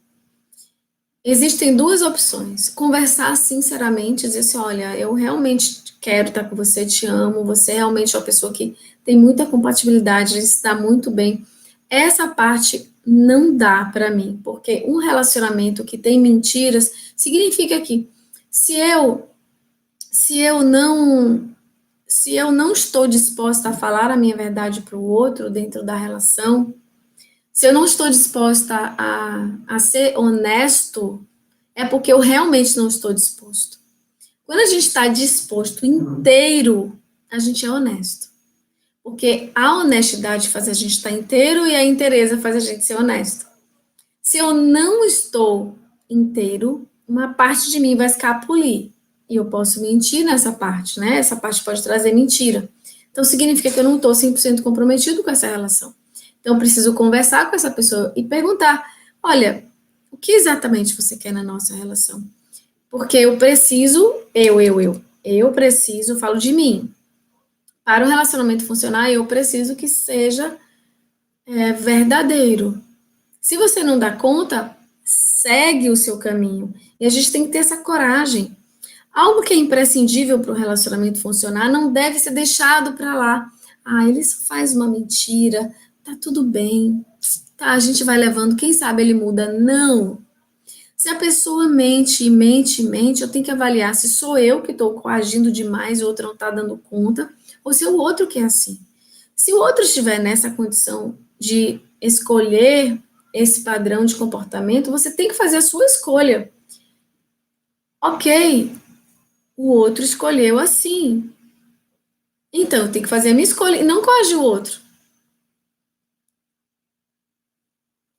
existem duas opções. Conversar sinceramente, dizer assim, olha, eu realmente quero estar com você, te amo, você realmente é uma pessoa que tem muita compatibilidade, a gente se dá muito bem. Essa parte não dá para mim, porque um relacionamento que tem mentiras significa que se eu se eu não se eu não estou disposta a falar a minha verdade para o outro dentro da relação, se eu não estou disposta a ser honesto, é porque eu realmente não estou disposto. Quando a gente está disposto inteiro, a gente é honesto. Porque a honestidade faz a gente estar inteiro e a inteireza faz a gente ser honesto. Se eu não estou inteiro, uma parte de mim vai escapulir. E eu posso mentir nessa parte, né? Essa parte pode trazer mentira. Então, significa que eu não estou 100% comprometido com essa relação. Então, eu preciso conversar com essa pessoa e perguntar: olha, o que exatamente você quer na nossa relação? Porque eu preciso, eu preciso, falo de mim. Para o relacionamento funcionar, eu preciso que seja verdadeiro. Se você não dá conta, segue o seu caminho. E a gente tem que ter essa coragem. Algo que é imprescindível para o relacionamento funcionar não deve ser deixado para lá. Ah, ele só faz uma mentira, tá tudo bem, tá, a gente vai levando, quem sabe ele muda. Não. Se a pessoa mente, eu tenho que avaliar se sou eu que estou coagindo demais, o outro não está dando conta, ou se é o outro que é assim. Se o outro estiver nessa condição de escolher esse padrão de comportamento, você tem que fazer a sua escolha. Ok, o outro escolheu assim. Então, eu tenho que fazer a minha escolha e não coagir o outro.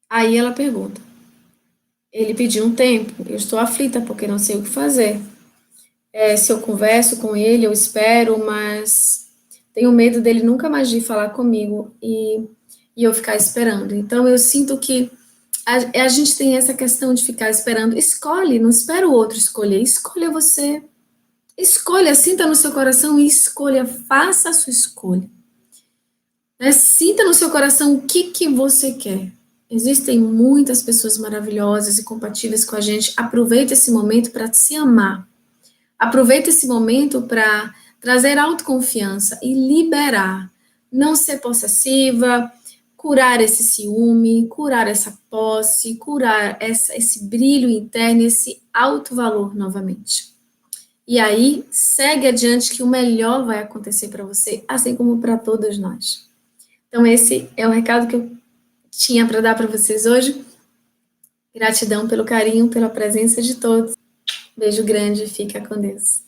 Aí ela pergunta. Ele pediu um tempo, eu estou aflita porque não sei o que fazer. Se eu converso com ele, eu espero, mas tenho medo dele nunca mais vir falar comigo e eu ficar esperando. Então, eu sinto que a gente tem essa questão de ficar esperando. Escolhe, não espera o outro escolher, escolha você. Escolha, sinta no seu coração e escolha, faça a sua escolha. Sinta no seu coração o que você quer. Existem muitas pessoas maravilhosas e compatíveis com a gente. Aproveite esse momento para se amar. Aproveite esse momento para trazer autoconfiança e liberar. Não ser possessiva, curar esse ciúme, curar essa posse, curar esse brilho interno, esse alto valor novamente. E aí, segue adiante que o melhor vai acontecer para você, assim como para todos nós. Então, esse é o recado que eu tinha para dar para vocês hoje. Gratidão pelo carinho, pela presença de todos. Beijo grande, fica com Deus.